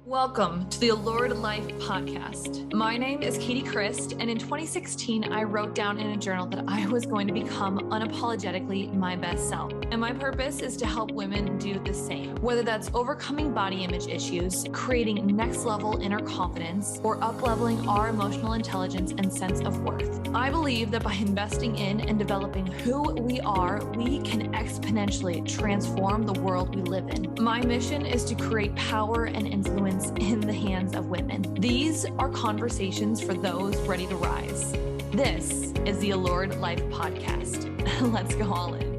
Welcome to the Allured Life podcast. My name is Katie Christ, and in 2016, I wrote down in a journal that I was going to become unapologetically my best self. And my purpose is to help women do the same, whether that's overcoming body image issues, creating next level inner confidence, or up-leveling our emotional intelligence and sense of worth. I believe that by investing in and developing who we are, we can exponentially transform the world we live in. My mission is to create power and influence in the hands of women. These are conversations for those ready to rise. This is the Allured Life podcast. Let's go all in.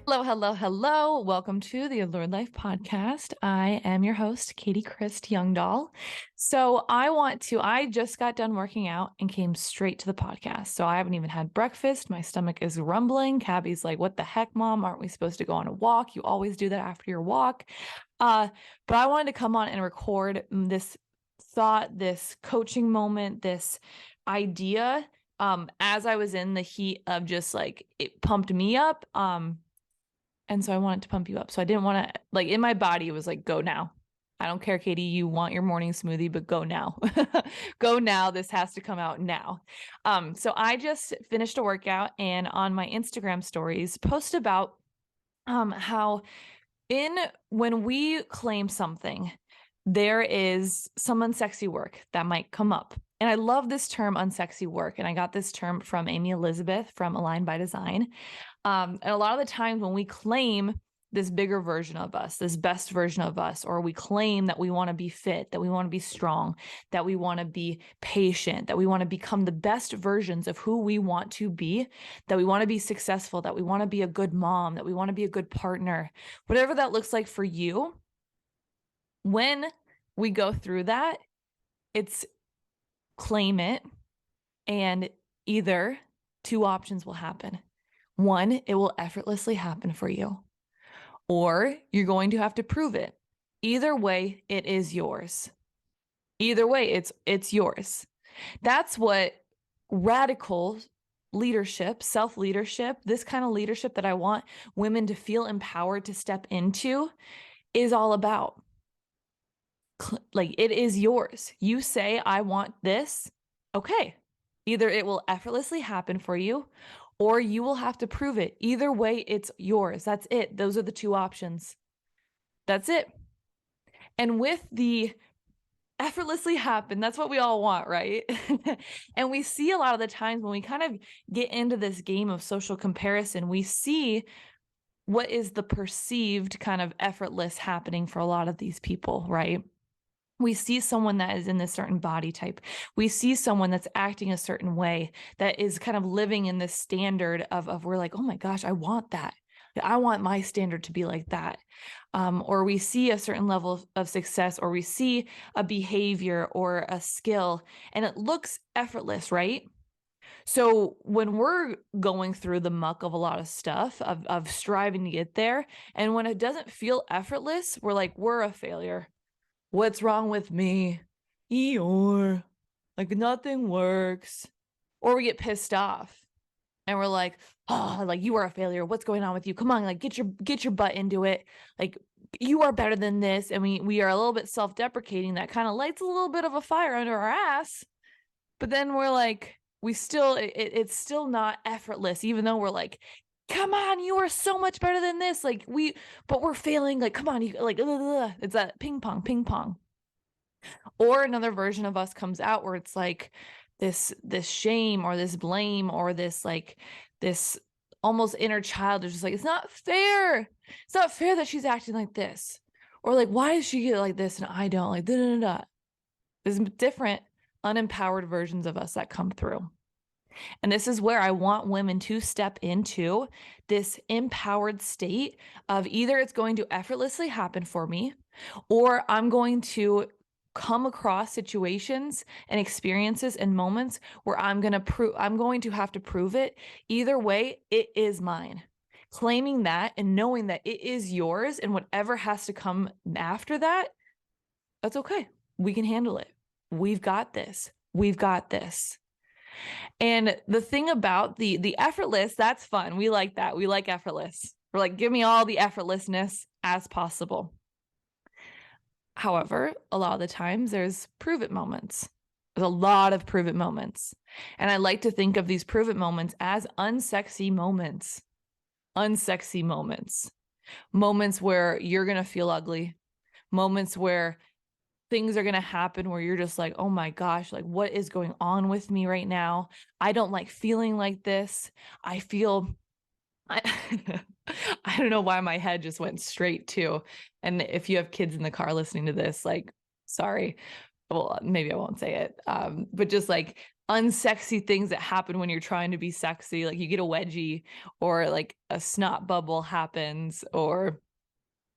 Hello. Welcome to the Allured Life podcast. I am your host, Katie Christ Youngdahl. So I just got done working out and came straight to the podcast. So I haven't even had breakfast. My stomach is rumbling. Cabby's like, what the heck, Mom? Aren't we supposed to go on a walk? You always do that after your walk. But I wanted to come on and record this thought, this coaching moment, this idea, as I was in the heat of just like, it pumped me up. And so I wanted to pump you up. So I didn't want to, like, in my body, it was like, go now. I don't care, Katie, you want your morning smoothie, but go now. Go now. This has to come out now. So I just finished a workout and on my Instagram stories post about how when we claim something, there is some unsexy work that might come up. And I love this term, unsexy work. And I got this term from Amy Elizabeth from Aligned by Design. And a lot of the times when we claim this bigger version of us, this best version of us, or we claim that we want to be fit, that we want to be strong, that we want to be patient, that we want to become the best versions of who we want to be, that we want to be successful, that we want to be a good mom, that we want to be a good partner, whatever that looks like for you. When we go through that, it's claim it, and either two options will happen. One, it will effortlessly happen for you, or you're going to have to prove it. Either way, it is yours. Either way, it's yours. That's what radical leadership, self-leadership, this kind of leadership that I want women to feel empowered to step into is all about. Like, it is yours. You say, I want this. Okay. Either it will effortlessly happen for you, or you will have to prove it. Either way, it's yours. That's it. Those are the two options. That's it. And with the effortlessly happen, that's what we all want, right? And we see a lot of the times when we kind of get into this game of social comparison, we see what is the perceived kind of effortless happening for a lot of these people, right? We see someone that is in this certain body type. We see someone that's acting a certain way, that is kind of living in this standard of we're like, oh my gosh, I want that. I want my standard to be like that. Or we see a certain level of success, or we see a behavior or a skill, and it looks effortless, right? So when we're going through the muck of a lot of stuff, of striving to get there, and when it doesn't feel effortless, we're like, we're a failure. What's wrong with me? Eeyore. Like, nothing works. Or we get pissed off and we're like, oh, like, you are a failure. What's going on with you? Come on, like, get your butt into it. Like, you are better than this. And we are a little bit self-deprecating. That kind of lights a little bit of a fire under our ass. But then we're like, it's still not effortless, even though we're like, come on, you are so much better than this. Like, but we're failing. Like, come on, it's that ping pong. Or another version of us comes out where it's like this shame or this blame or this almost inner child is just like, it's not fair. It's not fair that she's acting like this. Or like, why does she get like this and I don't? Like, There's different unempowered versions of us that come through. And this is where I want women to step into this empowered state of either it's going to effortlessly happen for me, or I'm going to come across situations and experiences and moments where I'm going to have to prove it. Either way, it is mine. Claiming that and knowing that it is yours, and whatever has to come after that, that's okay. We can handle it. We've got this. We've got this. And the thing about the effortless, that's fun. We like that. We like effortless. We're like, give me all the effortlessness as possible. However, a lot of the times there's prove it moments. There's a lot of prove it moments. And I like to think of these prove it moments as unsexy moments. Unsexy moments. Moments where you're going to feel ugly. Moments where things are going to happen where you're just like, oh my gosh, like what is going on with me right now? I don't like feeling like this. I I don't know why my head just went straight to, and if you have kids in the car listening to this, like, sorry, well, maybe I won't say it, but just like unsexy things that happen when you're trying to be sexy, like you get a wedgie, or like a snot bubble happens, or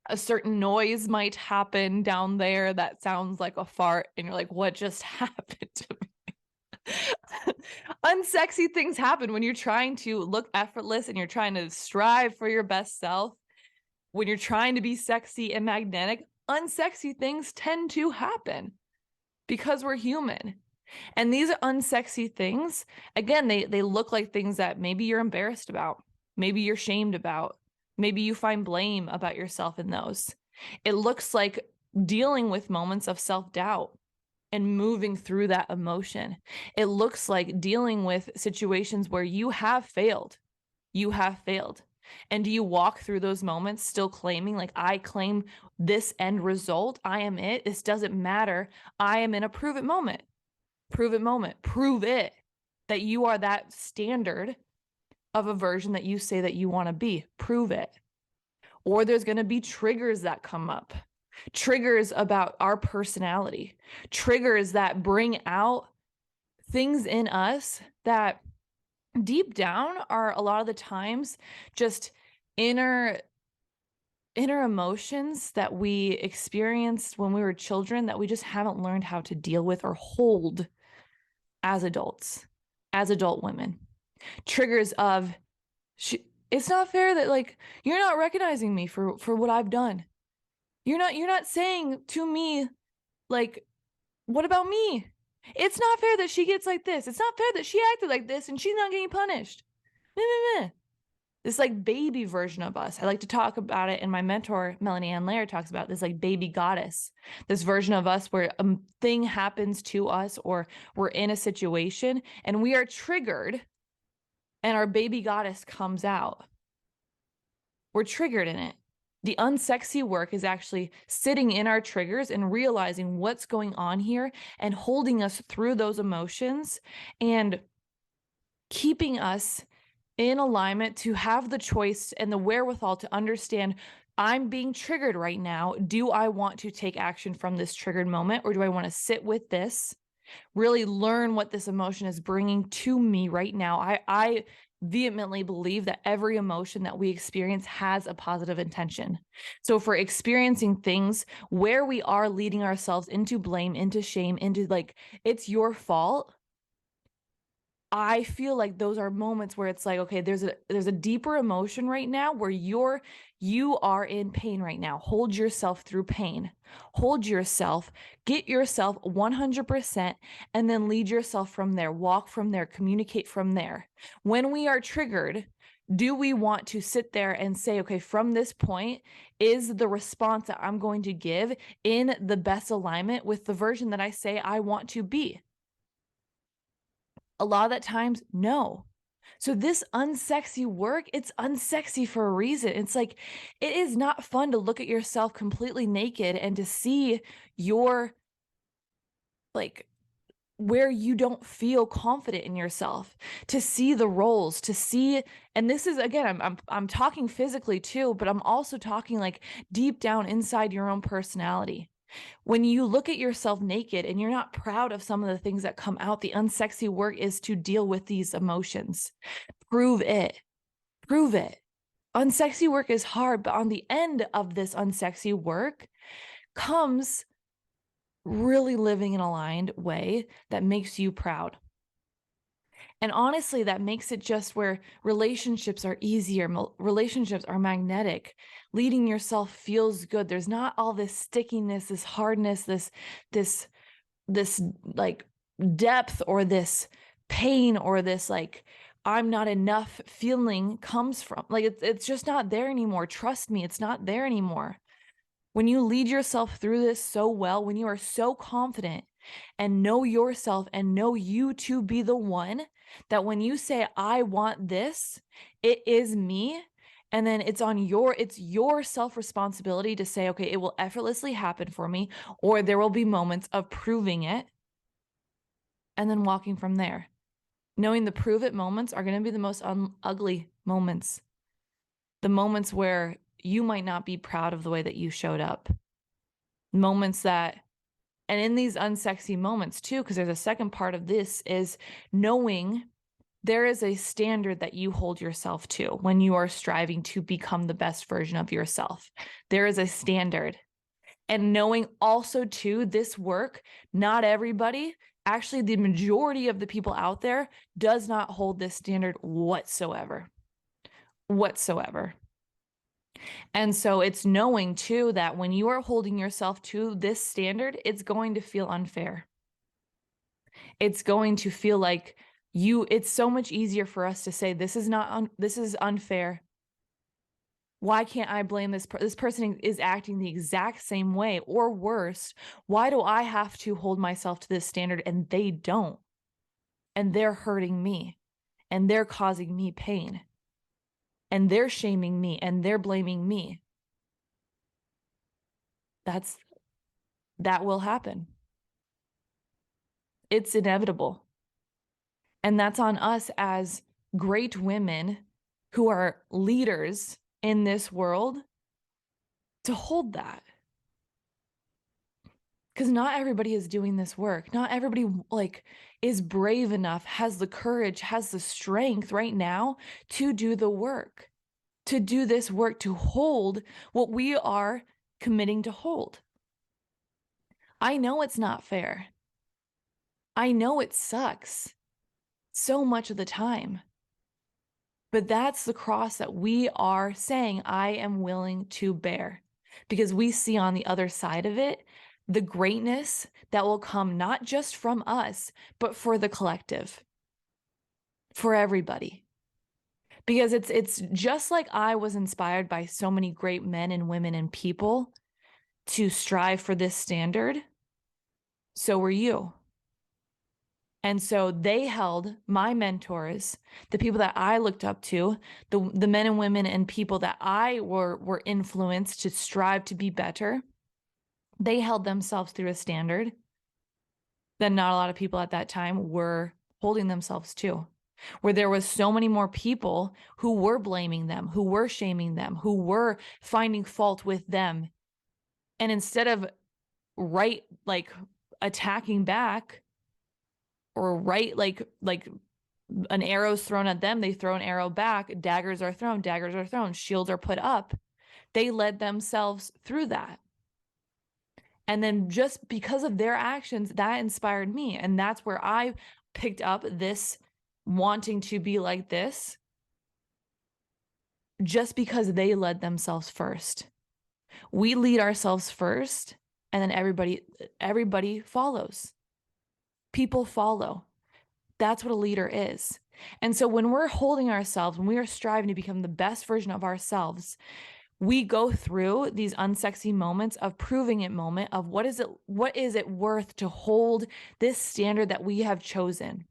a certain noise might happen down there that sounds like a fart, and you're like, what just happened to me? Unsexy things happen when you're trying to look effortless and you're trying to strive for your best self. When you're trying to be sexy and magnetic, unsexy things tend to happen because we're human. And these unsexy things, again, they look like things that maybe you're embarrassed about, maybe you're shamed about, maybe you find blame about yourself in those. It looks like dealing with moments of self-doubt and moving through that emotion. It looks like dealing with situations where you have failed. You have failed. And do you walk through those moments still claiming, like, I claim this end result? I am it. This doesn't matter. I am in a prove it moment. Prove it moment. Prove it that you are that standard of a version that you say that you want to be. Prove it. Or there's going to be triggers that come up. Triggers about our personality, triggers that bring out things in us that deep down are a lot of the times just inner emotions that we experienced when we were children that we just haven't learned how to deal with or hold as adults, as adult women. Triggers of, it's not fair that, like, you're not recognizing me for what I've done. You're not saying to me, like, what about me? It's not fair that she gets like this. It's not fair that she acted like this and she's not getting punished. This like baby version of us. I like to talk about it, and my mentor, Melanie Ann Laird, talks about this like baby goddess, this version of us where a thing happens to us or we're in a situation and we are triggered and our baby goddess comes out. We're triggered in it. The unsexy work is actually sitting in our triggers and realizing what's going on here and holding us through those emotions and keeping us in alignment to have the choice and the wherewithal to understand, I'm being triggered right now. Do I want to take action from this triggered moment, or do I want to sit with this, really learn what this emotion is bringing to me right now? I vehemently believe that every emotion that we experience has a positive intention. So if we're experiencing things where we are leading ourselves into blame, into shame, into like, it's your fault, I feel like those are moments where it's like, okay, there's a deeper emotion right now where you are in pain right now. Hold yourself through pain. Hold yourself, get yourself 100%, and then lead yourself from there. Walk from there, communicate from there. When we are triggered, do we want to sit there and say, okay, from this point, is the response that I'm going to give in the best alignment with the version that I say I want to be? A lot of that times, no. So this unsexy work, it's unsexy for a reason. It's like, it is not fun to look at yourself completely naked and to see your, like, where you don't feel confident in yourself, to see the roles, to see, and this is, again, I'm talking physically too, but I'm also talking like deep down inside your own personality. When you look at yourself naked and you're not proud of some of the things that come out, the unsexy work is to deal with these emotions. Prove it. Prove it. Unsexy work is hard, but on the end of this unsexy work comes really living in an aligned way that makes you proud. And honestly, that makes it just where relationships are easier, relationships are magnetic, leading yourself feels good. There's not all this stickiness, this hardness, this like depth, or this pain, or this like I'm not enough feeling comes from. Like it's just not there anymore. Trust me, it's not there anymore. When you lead yourself through this so well, when you are so confident and know yourself and know you to be the one, that when you say, I want this, it is me. And then it's your self-responsibility to say, okay, it will effortlessly happen for me, or there will be moments of proving it and then walking from there. Knowing the prove it moments are going to be the most ugly moments. The moments where you might not be proud of the way that you showed up. Moments that, and in these unsexy moments too, because there's a second part of this, is knowing there is a standard that you hold yourself to when you are striving to become the best version of yourself. There is a standard. And knowing also too, this work, not everybody, actually the majority of the people out there does not hold this standard whatsoever. And so it's knowing too that when you are holding yourself to this standard, it's going to feel unfair. It's going to feel like it's so much easier for us to say, this is unfair. Why can't I blame this person is acting the exact same way, or worse, why do I have to hold myself to this standard and they don't? And they're hurting me and they're causing me pain and they're shaming me and they're blaming me. That will happen. It's inevitable. And that's on us as great women who are leaders in this world to hold that. Because not everybody is doing this work. Not everybody is brave enough, has the courage, has the strength right now to do the work, to do this work, to hold what we are committing to hold. I know it's not fair. I know it sucks so much of the time. But that's the cross that we are saying, I am willing to bear, because we see on the other side of it the greatness that will come not just from us, but for the collective, for everybody. Because it's just like I was inspired by so many great men and women and people to strive for this standard, so were you. And so they held my mentors, the people that I looked up to, the men and women and people that I were influenced to strive to be better. They held themselves through a standard that not a lot of people at that time were holding themselves to, where there was so many more people who were blaming them, who were shaming them, who were finding fault with them. And instead of attacking back, or an arrow's thrown at them, they throw an arrow back, daggers are thrown, shields are put up. They led themselves through that. And then just because of their actions, that inspired me. And that's where I picked up this wanting to be like this, just because they led themselves first. We lead ourselves first, and then everybody follows. People follow. That's what a leader is. And so when we're holding ourselves, when we are striving to become the best version of ourselves, we go through these unsexy moments of proving it moment of what is it worth to hold this standard that we have chosen.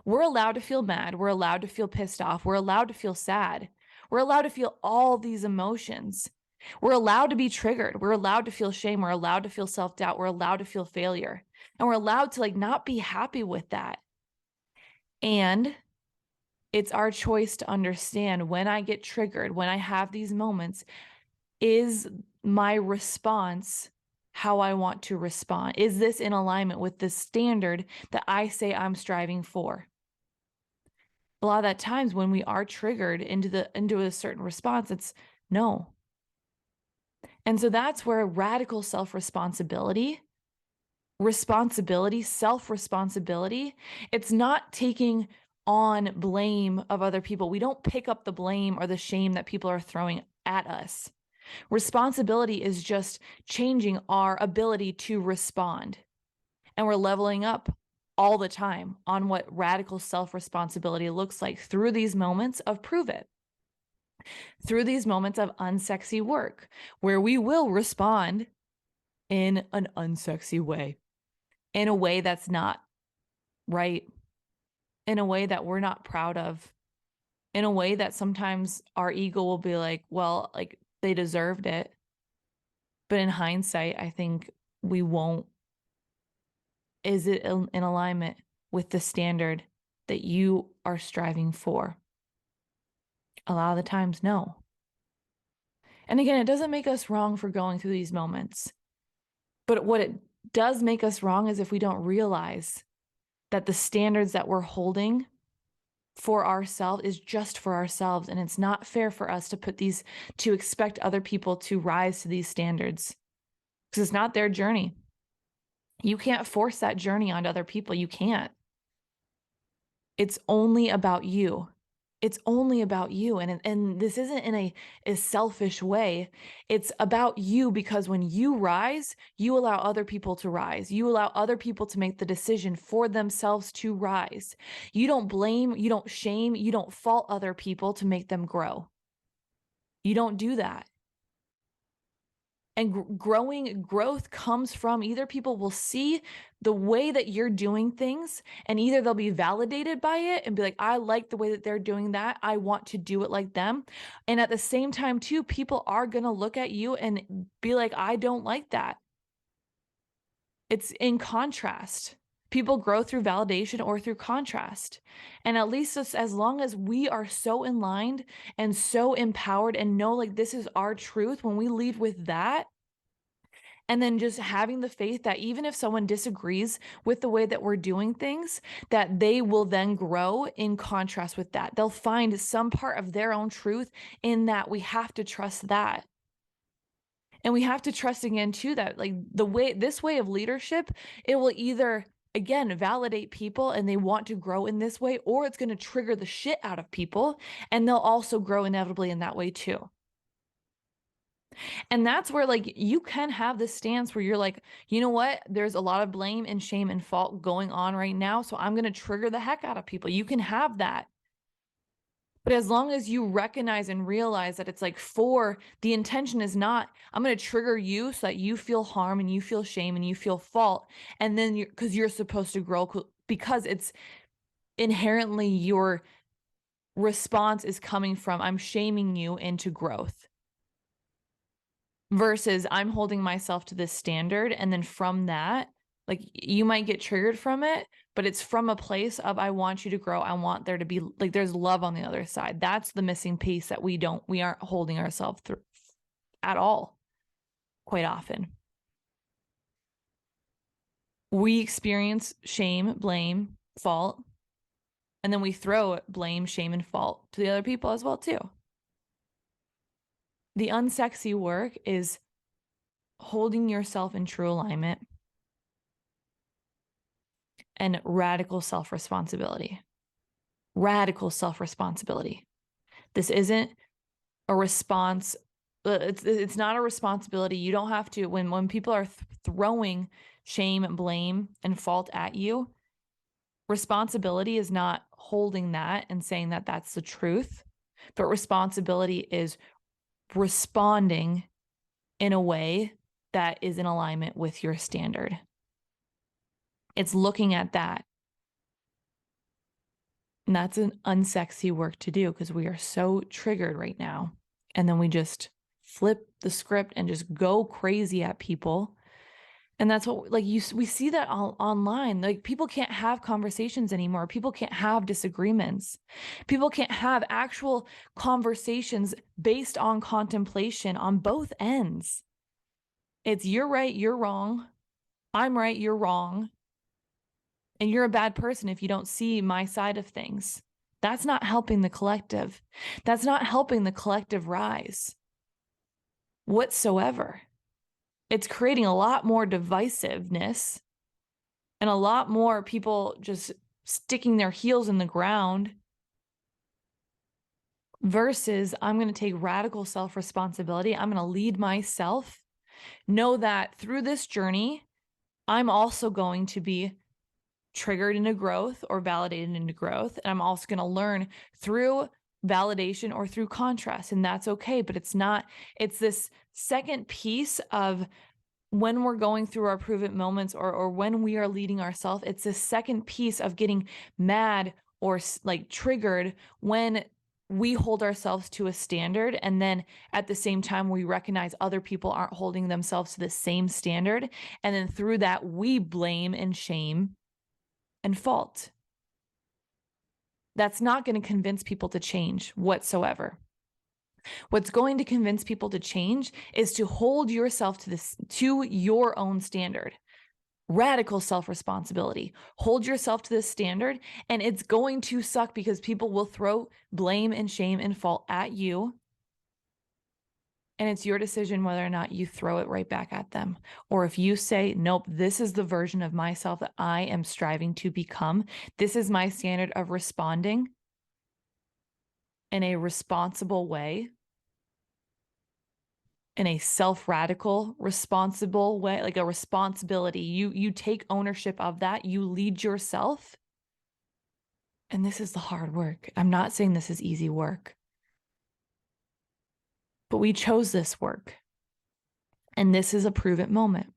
We're allowed to feel mad. We're allowed to feel pissed off. We're allowed to feel sad. We're allowed to feel all these emotions. We're allowed to be triggered. We're allowed to feel shame. We're allowed to feel self-doubt. We're allowed to feel failure. And we're allowed to not be happy with that. And it's our choice to understand, when I get triggered, when I have these moments, is my response how I want to respond? Is this in alignment with the standard that I say I'm striving for? A lot of that times when we are triggered into a certain response, it's no. And so that's where radical self-responsibility, self-responsibility, it's not taking on blame of other people. We don't pick up the blame or the shame that people are throwing at us. Responsibility is just changing our ability to respond. And we're leveling up all the time on what radical self-responsibility looks like through these moments of prove it. through these moments of unsexy work where we will respond in an unsexy way, in a way that's not right, in a way that we're not proud of, in a way that sometimes our ego will be like, well, like they deserved it. But in hindsight, I think we won't. Is it in alignment with the standard that you are striving for? A lot of the times, no. And again, it doesn't make us wrong for going through these moments. But what it does make us wrong is if we don't realize that the standards that we're holding for ourselves is just for ourselves. And it's not fair for us to expect other people to rise to these standards because it's not their journey. You can't force that journey onto other people. You can't. It's only about you. It's only about you. And this isn't in a selfish way. It's about you because when you rise, you allow other people to rise. You allow other people to make the decision for themselves to rise. You don't blame, you don't shame, you don't fault other people to make them grow. You don't do that. And growth comes from either people will see the way that you're doing things and either they'll be validated by it and be like, I like the way that they're doing that. I want to do it like them. And at the same time too, people are going to look at you and be like, I don't like that. It's in contrast. People grow through validation or through contrast. And at least as long as we are so in line and so empowered and know like this is our truth, when we lead with that, and then just having the faith that even if someone disagrees with the way that we're doing things, that they will then grow in contrast with that. They'll find some part of their own truth in that. We have to trust that. And we have to trust again too, that like this way of leadership, it will either again validate people and they want to grow in this way, or it's going to trigger the shit out of people and they'll also grow inevitably in that way too. And that's where like you can have this stance where you're like, you know what? There's a lot of blame and shame and fault going on right now. So I'm going to trigger the heck out of people. You can have that. But as long as you recognize and realize that it's like the intention is not, I'm going to trigger you so that you feel harm and you feel shame and you feel fault. And then because you're supposed to grow because it's inherently your response is coming from, I'm shaming you into growth. Versus I'm holding myself to this standard. And then from that, like you might get triggered from it, but it's from a place of, I want you to grow. I want there to be like, there's love on the other side. That's the missing piece that we aren't holding ourselves through at all. Quite often. We experience shame, blame, fault, and then we throw blame, shame, and fault to the other people as well too. The unsexy work is holding yourself in true alignment and radical self-responsibility. Radical self-responsibility. This isn't a response. It's not a responsibility. You don't have to, when people are throwing shame, blame, and fault at you, responsibility is not holding that and saying that that's the truth, but responsibility is responding in a way that is in alignment with your standard. It's looking at that. And that's an unsexy work to do because we are so triggered right now. And then we just flip the script and just go crazy at people. And that's what we see that all online. Like people can't have conversations anymore. People can't have disagreements. People can't have actual conversations based on contemplation on both ends. It's you're right, you're wrong. I'm right, you're wrong. And you're a bad person if you don't see my side of things. That's not helping the collective. That's not helping the collective rise whatsoever. It's creating a lot more divisiveness and a lot more people just sticking their heels in the ground versus I'm going to take radical self-responsibility. I'm going to lead myself. Know that through this journey, I'm also going to be triggered into growth or validated into growth. And I'm also going to learn through validation or through contrast, and that's okay. But it's this second piece of when we're going through our prove it moments, or when we are leading ourselves, it's this second piece of getting mad or like triggered when we hold ourselves to a standard, and then at the same time we recognize other people aren't holding themselves to the same standard, and then through that we blame and shame and fault. That's not going to convince people to change whatsoever. What's going to convince people to change is to hold yourself to your own standard. Radical self-responsibility. Hold yourself to this standard, and it's going to suck because people will throw blame and shame and fault at you. And it's your decision whether or not you throw it right back at them. Or if you say, nope, this is the version of myself that I am striving to become. This is my standard of responding in a responsible way, in a self-radical, responsible way, like a responsibility. You take ownership of that. You lead yourself. And this is the hard work. I'm not saying this is easy work, but we chose this work. And this is a prove it moment.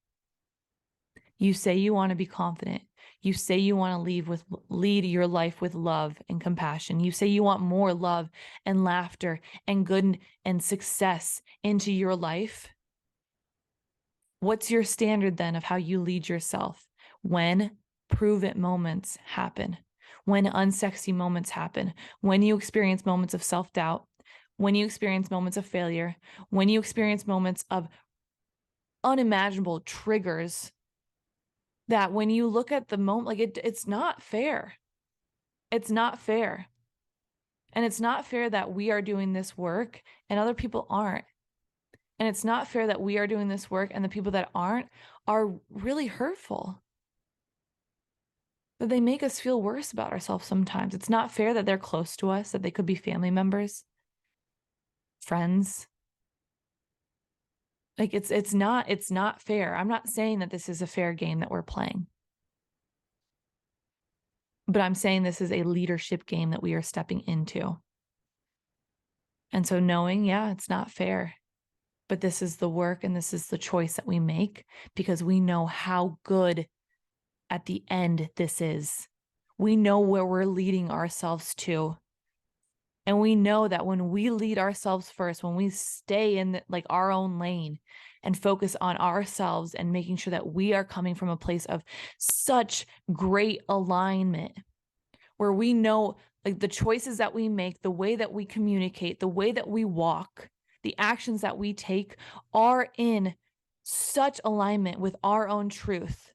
You say you want to be confident. You say you want to lead your life with love and compassion. You say you want more love and laughter and good and success into your life. What's your standard then of how you lead yourself when prove it moments happen, when unsexy moments happen, when you experience moments of self-doubt, when you experience moments of failure, when you experience moments of unimaginable triggers, that when you look at the moment, like it's not fair. It's not fair. And it's not fair that we are doing this work and other people aren't. And it's not fair that we are doing this work and the people that aren't are really hurtful. That they make us feel worse about ourselves sometimes. It's not fair that they're close to us, that they could be family members, friends. Like it's not fair. I'm not saying that this is a fair game that we're playing. But I'm saying this is a leadership game that we are stepping into. And so knowing, yeah, it's not fair, but this is the work and this is the choice that we make because we know how good at the end this is. We know where we're leading ourselves to. And we know that when we lead ourselves first, when we stay in like our own lane and focus on ourselves and making sure that we are coming from a place of such great alignment, where we know like the choices that we make, the way that we communicate, the way that we walk, the actions that we take are in such alignment with our own truth.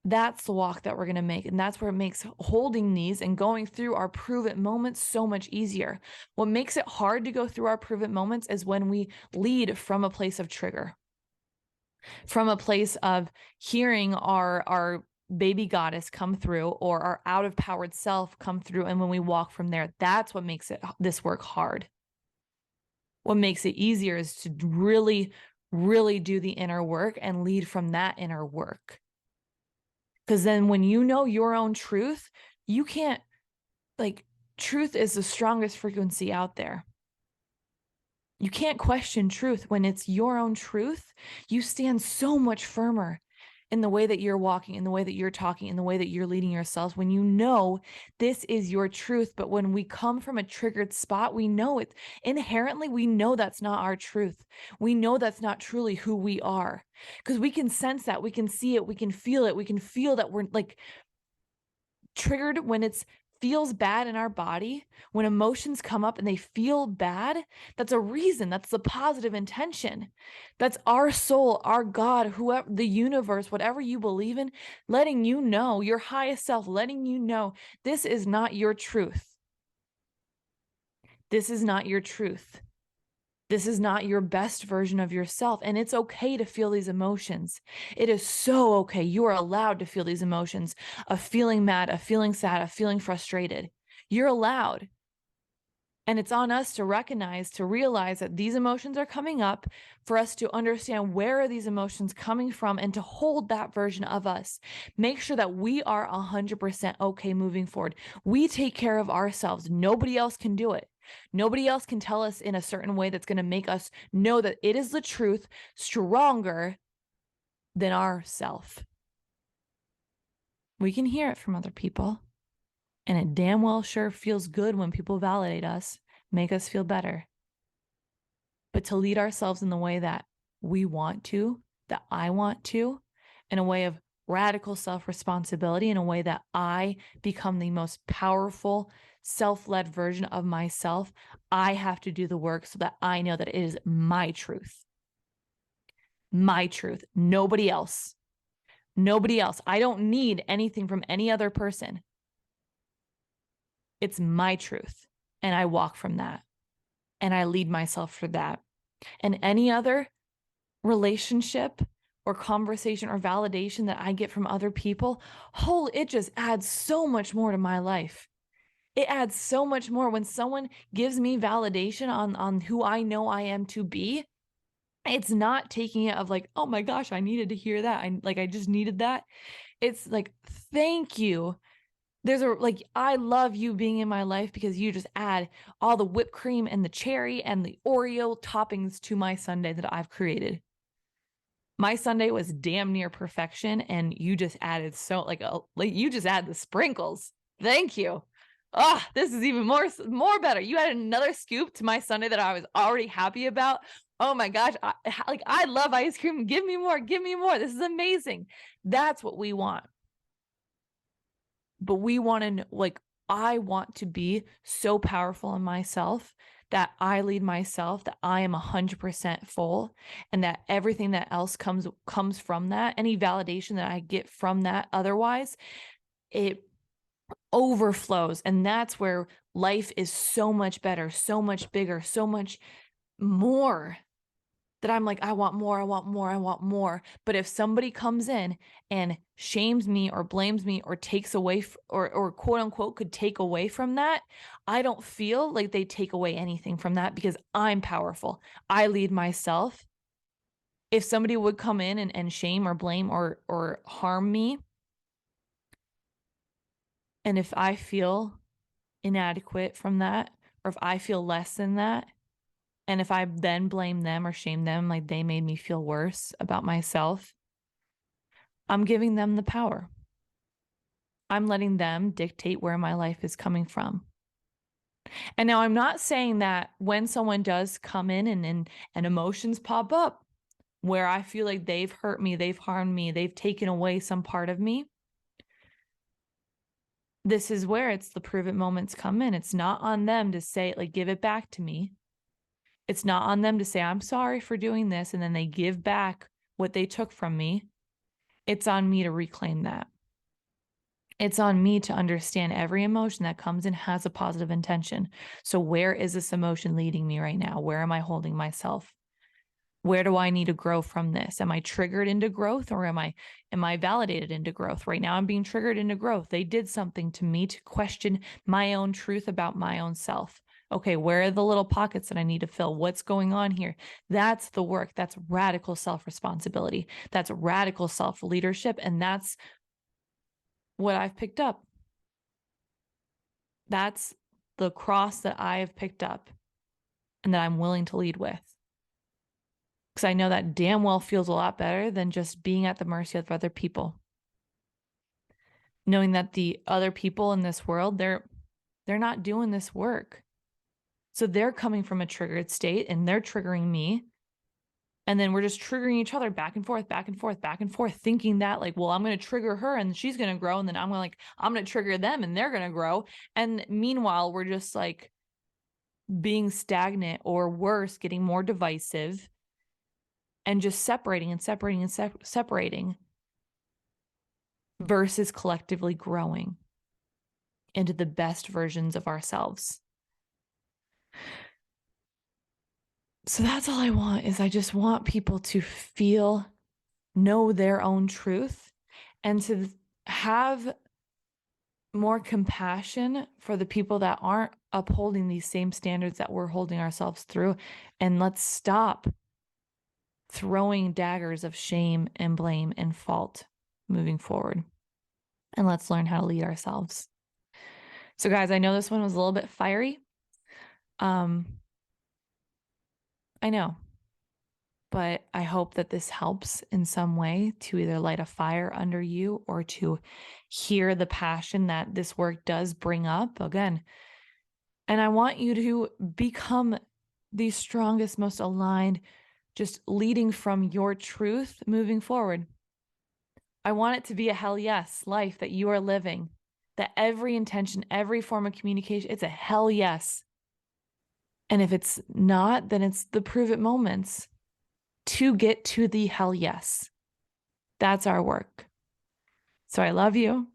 That's the walk that we're going to make. And that's where it makes holding these and going through our prove it moments so much easier. What makes it hard to go through our prove it moments is when we lead from a place of trigger, from a place of hearing our baby goddess come through or our out of powered self come through. And when we walk from there, that's what makes this work hard. What makes it easier is to really, really do the inner work and lead from that inner work. Because then when you know your own truth, you can't, like, truth is the strongest frequency out there. You can't question truth. When it's your own truth, you stand so much firmer in the way that you're walking, in the way that you're talking, in the way that you're leading yourself, when you know this is your truth. But when we come from a triggered spot, we know it inherently, we know that's not our truth. We know that's not truly who we are, because we can sense that, we can see it, we can feel it, we can feel that we're like triggered when it feels bad in our body, when emotions come up and they feel bad. That's a reason. That's the positive intention. That's our soul, our God, whoever, the universe, whatever you believe in, letting you know, your highest self, letting you know this is not your truth. This is not your truth. This is not your best version of yourself. And it's okay to feel these emotions. It is so okay. You are allowed to feel these emotions of feeling mad, of feeling sad, of feeling frustrated. You're allowed. And it's on us to recognize, to realize that these emotions are coming up, for us to understand where are these emotions coming from and to hold that version of us. Make sure that we are 100% okay moving forward. We take care of ourselves. Nobody else can do it. Nobody else can tell us in a certain way that's going to make us know that it is the truth stronger than ourself. We can hear it from other people. And it damn well sure feels good when people validate us, make us feel better. But to lead ourselves in the way that we want to, that I want to, in a way of radical self-responsibility, in a way that I become the most powerful, self-led version of myself, I have to do the work so that I know that it is my truth. My truth. Nobody else. Nobody else. I don't need anything from any other person. It's my truth. And I walk from that. And I lead myself for that. And any other relationship or conversation or validation that I get from other people, it just adds so much more to my life. It adds so much more when someone gives me validation on who I know I am to be. It's not taking it of like, oh my gosh, I needed to hear that. I just needed that. It's like, thank you. I love you being in my life because you just add all the whipped cream and the cherry and the Oreo toppings to my sundae that I've created. My sundae was damn near perfection, and you just added you just add the sprinkles. Thank you. Oh, this is even more better. You added another scoop to my sundae that I was already happy about. Oh my gosh, I love ice cream. Give me more. Give me more. This is amazing. That's what we want. But we want to, I want to be so powerful in myself that I lead myself, that I am 100% full, and that everything that else comes from that, any validation that I get from that otherwise, it overflows. And that's where life is so much better, so much bigger, so much more, that I'm like, I want more, I want more, I want more. But if somebody comes in and shames me or blames me or takes away or quote unquote could take away from that, I don't feel like they take away anything from that because I'm powerful. I lead myself. If somebody would come in and shame or blame or harm me, and if I feel inadequate from that, or if I feel less than that, and if I then blame them or shame them, like they made me feel worse about myself, I'm giving them the power. I'm letting them dictate where my life is coming from. And now I'm not saying that when someone does come in and emotions pop up where I feel like they've hurt me, they've harmed me, they've taken away some part of me, this is where it's the prove it moments come in. It's not on them to say, give it back to me. It's not on them to say, I'm sorry for doing this, and then they give back what they took from me. It's on me to reclaim that. It's on me to understand every emotion that comes in has a positive intention. So where is this emotion leading me right now? Where am I holding myself? Where do I need to grow from this? Am I triggered into growth, or am I validated into growth? Right now I'm being triggered into growth. They did something to me to question my own truth about my own self. Okay, where are the little pockets that I need to fill? What's going on here? That's the work. That's radical self-responsibility. That's radical self-leadership. And that's what I've picked up. That's the cross that I have picked up and that I'm willing to lead with. Because I know that damn well feels a lot better than just being at the mercy of other people. Knowing that the other people in this world, they're not doing this work. So they're coming from a triggered state and they're triggering me. And then we're just triggering each other back and forth, back and forth, back and forth, thinking that I'm going to trigger her and she's going to grow. And then I'm going to trigger them and they're going to grow. And meanwhile, we're just being stagnant, or worse, getting more divisive and just separating and separating and separating versus collectively growing into the best versions of ourselves. So that's all I want, is I just want people to know their own truth, and to have more compassion for the people that aren't upholding these same standards that we're holding ourselves through. And let's stop throwing daggers of shame and blame and fault moving forward. And let's learn how to lead ourselves. So guys, I know this one was a little bit fiery. I know, but I hope that this helps in some way to either light a fire under you or to hear the passion that this work does bring up again. And I want you to become the strongest, most aligned, just leading from your truth moving forward. I want it to be a hell yes life that you are living, that every intention, every form of communication, it's a hell yes. And if it's not, then it's the prove it moments to get to the hell yes. That's our work. So I love you.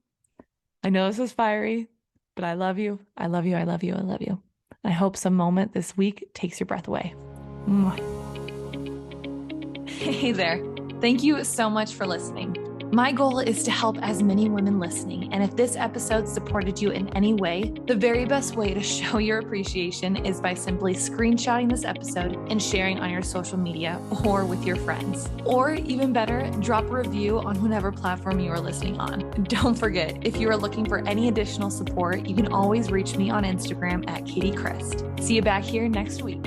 I know this is fiery, but I love you. I love you. I love you. I love you. I hope some moment this week takes your breath away. Mwah. Hey there. Thank you so much for listening. My goal is to help as many women listening, and if this episode supported you in any way, the very best way to show your appreciation is by simply screenshotting this episode and sharing on your social media or with your friends. Or even better, drop a review on whatever platform you are listening on. Don't forget, if you are looking for any additional support, you can always reach me on Instagram at Katie Christ. See you back here next week.